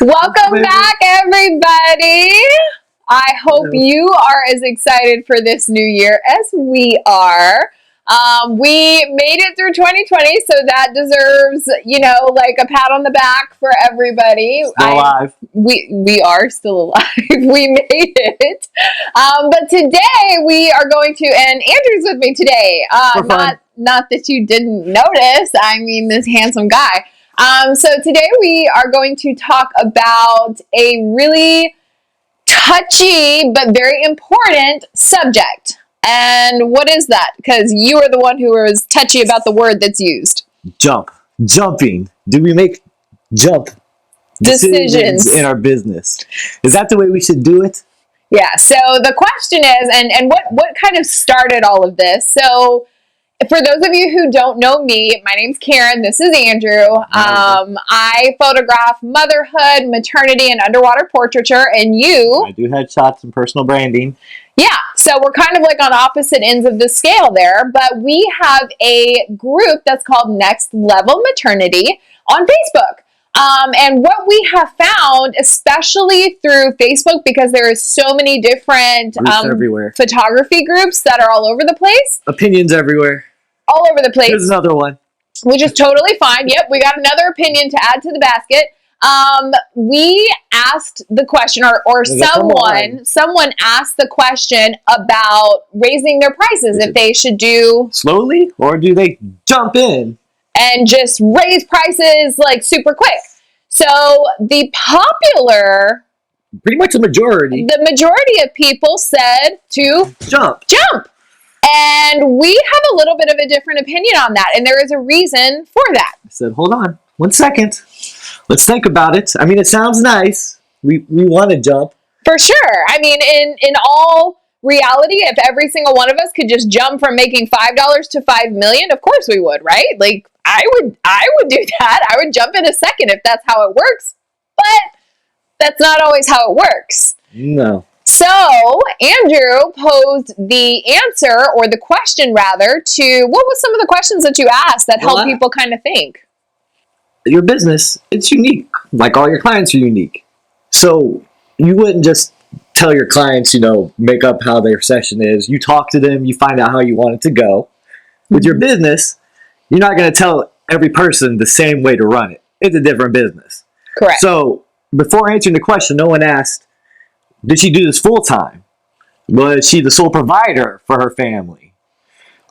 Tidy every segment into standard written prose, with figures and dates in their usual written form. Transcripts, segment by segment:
Welcome back, everybody. I hope you are as excited for this new year as we are. We made it through 2020, so that deserves, like a pat on the back for everybody. Still alive. We are still alive. We made it. But today we are going to, and Andrew's with me today. Not that you didn't notice. I mean, this handsome guy. So today we are going to talk about a really touchy but very important subject. And what is that? Because you are the one who was touchy about the word that's used. Jumping. Do we make jump decisions in our business? Is that the way we should do it? Yeah. So the question is, and what kind of started all of this? So for those of you who don't know me, my name's Karen. This is Andrew. I photograph motherhood, maternity, and underwater portraiture. And you? I do headshots and personal branding. Yeah. So we're kind of like on opposite ends of the scale there. But we have a group that's called Next Level Maternity on Facebook. And what we have found, especially through Facebook, because there is so many different photography groups that are all over the place. Opinions everywhere. All over the place. Here's another one. Which is totally fine. Yep, we got another opinion to add to the basket. We asked the question, or someone asked the question about raising their prices, if they should do slowly, or do they jump in and just raise prices like super quick. So the popular, pretty much the majority of people said to jump. And we have a little bit of a different opinion on that, and there is a reason for that. I said, hold on 1 second. Let's think about it. I mean, it sounds nice. We want to jump. For sure. I mean, in all reality, if every single one of us could just jump from making $5 to $5 million, of course we would, right? Like, I would do that. I would jump in a second if that's how it works. But that's not always how it works. No. So Andrew posed the answer, or the question rather, to what was some of the questions that you asked that helped people kind of think? Your business, it's unique. Like all your clients are unique. So you wouldn't just tell your clients, make up how their session is. You talk to them, you find out how you want it to go. With your business, you're not going to tell every person the same way to run it. It's a different business. Correct. So before answering the question, no one asked, did she do this full time? Was she the sole provider for her family?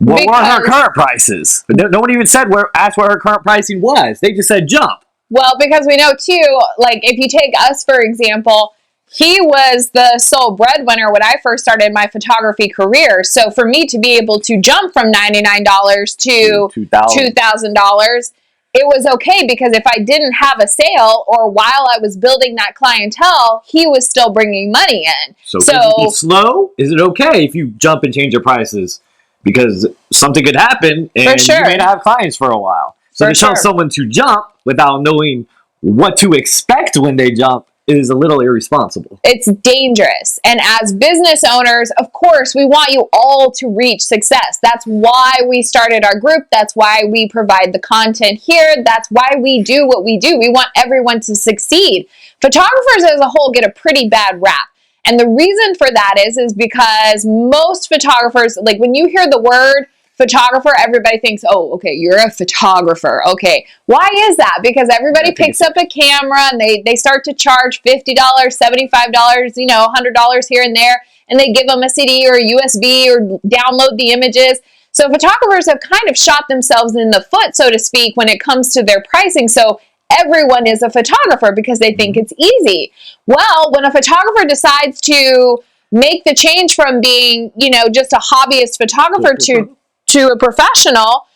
What were her current prices? No one even asked what her current pricing was. They just said jump. Well, because we know too, like if you take us for example, he was the sole breadwinner when I first started my photography career. So for me to be able to jump from $99 to $2,000, it was okay, because if I didn't have a sale, or while I was building that clientele, he was still bringing money in. So is it slow? Is it okay if you jump and change your prices? Because something could happen and you may not have clients for a while. So to tell someone to jump without knowing what to expect when they jump is a little irresponsible. It's dangerous. And as business owners, of course, we want you all to reach success. That's why we started our group. That's why we provide the content here. That's why we do what we do. We want everyone to succeed. Photographers as a whole get a pretty bad rap. And the reason for that is because most photographers, like when you hear the word photographer, everybody thinks, oh, okay, you're a photographer. Okay. Why is that? Because everybody picks up a camera and they start to charge $50, $75, $100 here and there, and they give them a CD or a USB or download the images. So photographers have kind of shot themselves in the foot, so to speak, when it comes to their pricing. So everyone is a photographer because they think it's easy. Well, when a photographer decides to make the change from being, just a hobbyist photographer to a professional,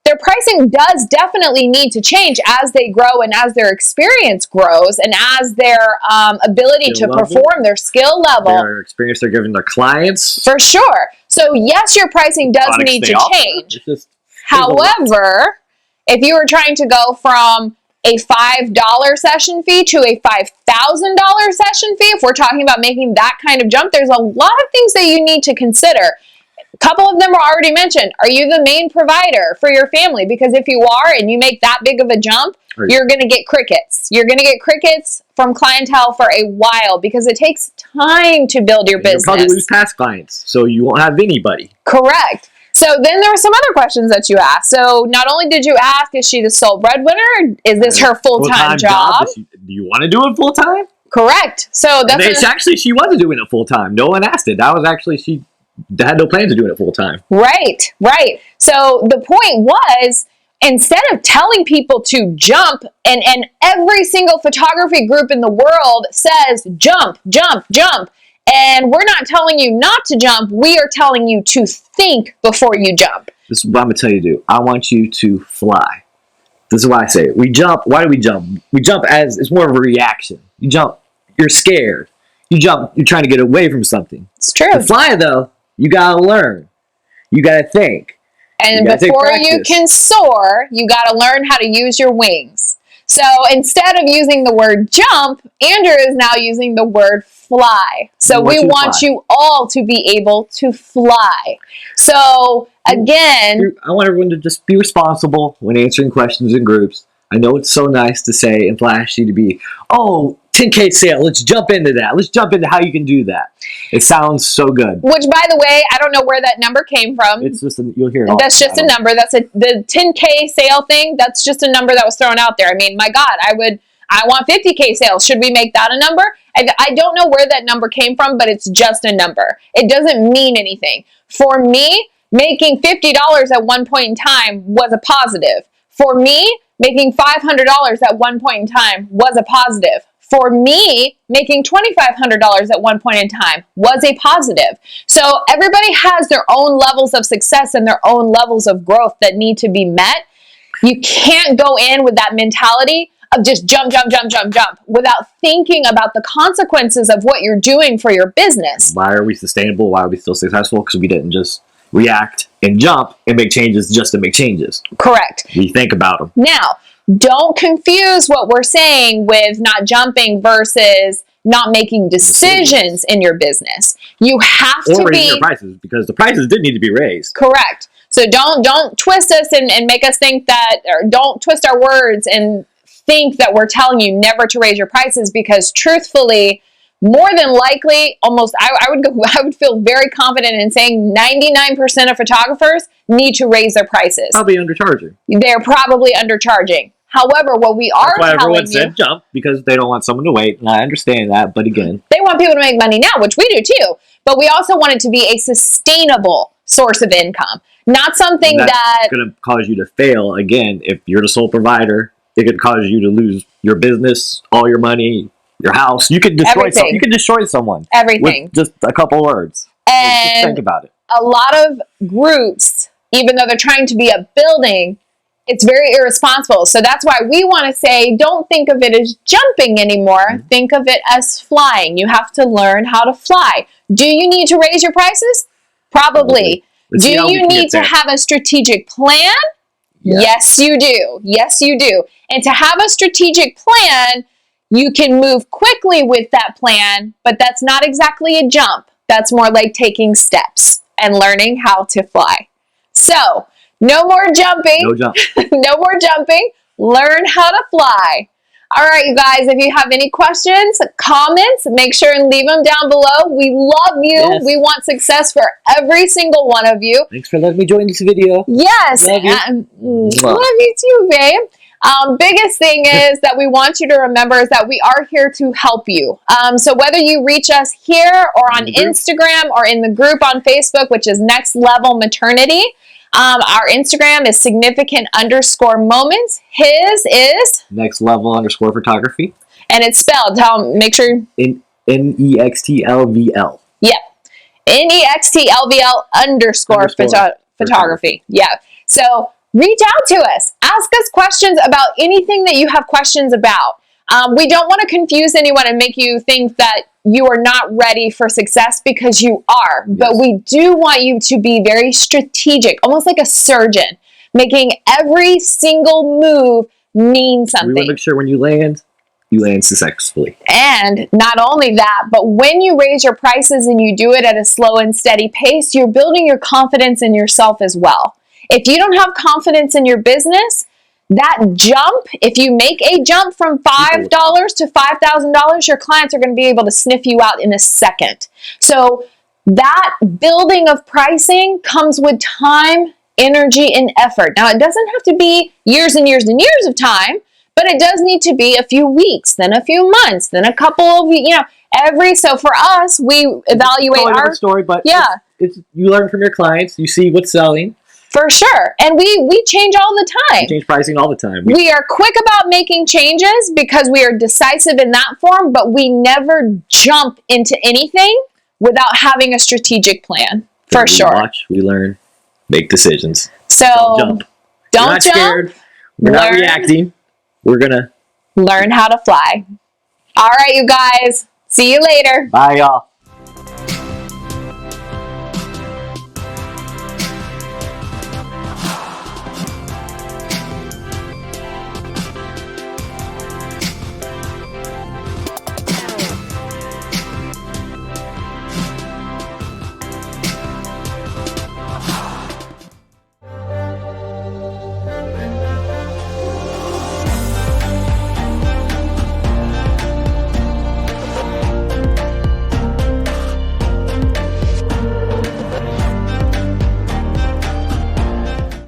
their pricing does definitely need to change as they grow and as their experience grows and as their ability to perform, their skill level. Their experience they're giving their clients. For sure. So yes, your pricing does need to change. However, if you were trying to go from a $5 session fee to a $5,000 session fee, if we're talking about making that kind of jump, there's a lot of things that you need to consider. couple of them were already mentioned. Are you the main provider for your family? Because if you are and you make that big of a jump, you're going to get crickets. You're going to get crickets from clientele for a while because it takes time to build your business. You'll probably lose past clients, so you won't have anybody. Correct. So then there were some other questions that you asked. So not only did you ask, is she the sole breadwinner? Is this her full-time job? Do you want to do it full-time? Correct. So that's actually, she wasn't doing it full-time. No one asked it. That was actually, she had no plans of doing it full-time. Right. So the point was, instead of telling people to jump, and every single photography group in the world says jump, jump, jump, and we're not telling you not to jump, we are telling you to think before you jump. This is what I'm going to tell you to do. I want you to fly. This is why I say it. We jump. Why do we jump? We jump as it's more of a reaction. You jump, you're scared. You jump, you're trying to get away from something. It's true. To fly, though, you got to learn. You got to think. And before you can soar, you got to learn how to use your wings. So instead of using the word jump, Andrew is now using the word fly. So we want you all to be able to fly. So again, I want everyone to just be responsible when answering questions in groups. I know it's so nice to say and flashy to be, 10K sale, let's jump into that. Let's jump into how you can do that. It sounds so good. Which, by the way, I don't know where that number came from. It's just, you'll hear it all. That's just a number. That's the 10K sale thing. That's just a number that was thrown out there. I mean, my God, I want 50K sales. Should we make that a number? I don't know where that number came from, but it's just a number. It doesn't mean anything. For me, making $50 at one point in time was a positive. For me, making $500 at one point in time was a positive. For me, making $2,500 at one point in time was a positive. So everybody has their own levels of success and their own levels of growth that need to be met. You can't go in with that mentality of just jump, jump, jump, jump, jump without thinking about the consequences of what you're doing for your business. Why are we sustainable? Why are we still successful? Because we didn't just react and jump and make changes just to make changes. Correct. We think about them. Now, don't confuse what we're saying with not jumping versus not making decisions in your business. You have to be raising your prices, because the prices did need to be raised. Correct. So don't twist us and make us think that, or don't twist our words and think that we're telling you never to raise your prices, because truthfully, more than likely, almost I would feel very confident in saying 99% of photographers need to raise their prices. Probably undercharging. They're probably undercharging. However, what we are telling you... That's why everyone said jump, because they don't want someone to wait, and I understand that, but again... They want people to make money now, which we do too, but we also want it to be a sustainable source of income, not something that's going to cause you to fail. Again, if you're the sole provider, it could cause you to lose your business, all your money, your house. You could destroy someone. You could destroy someone. Everything. With just a couple words. And just think about it. A lot of groups, even though they're trying to be a building, it's very irresponsible. So that's why we want to say, don't think of it as jumping anymore. Mm-hmm. Think of it as flying. You have to learn how to fly. Do you need to raise your prices? Probably. Do you need to have a strategic plan? Yeah. Yes, you do. Yes, you do. And to have a strategic plan, you can move quickly with that plan, but that's not exactly a jump. That's more like taking steps and learning how to fly. So, no more jumping. No jump. No more jumping. Learn how to fly. All right, you guys, if you have any questions, comments, make sure and leave them down below. We love you. Yes. We want success for every single one of you. Thanks for letting me join this video. Yes. Love you. Love you too, babe. Biggest thing is that we want you to remember is that we are here to help you. So whether you reach us here or on Instagram or in the group on Facebook, which is Next Level Maternity, our Instagram is significant_moments. His is Next Level _photography. And it's spelled. Make sure. NEXTLVL. Yeah. NEXTLVL _photography. Yeah. So reach out to us. Ask us questions about anything that you have questions about. We don't want to confuse anyone and make you think that you are not ready for success, because you are. Yes. But we do want you to be very strategic, almost like a surgeon, making every single move mean something. We want to make sure when you land, you land successfully. And not only that, but when you raise your prices and you do it at a slow and steady pace, you're building your confidence in yourself as well. If you don't have confidence in your business, that jump, if you make a jump from $5 to $5,000, your clients are going to be able to sniff you out in a second. So that building of pricing comes with time, energy, and effort. Now, it doesn't have to be years and years and years of time, but it does need to be a few weeks, then a few months, then a couple of, so for us, we evaluate Totally our different story, but Yeah. it's you learn from your clients, you see what's selling, for sure. And we change all the time. you change pricing all the time. We are quick about making changes because we are decisive in that form, but we never jump into anything without having a strategic plan. For we sure. Watch, we learn, make decisions. So Don't jump. We're don't not jump. scared. We're not Learn. reacting. We're gonna Learn how to fly. All right, you guys. See you later. bye y'all.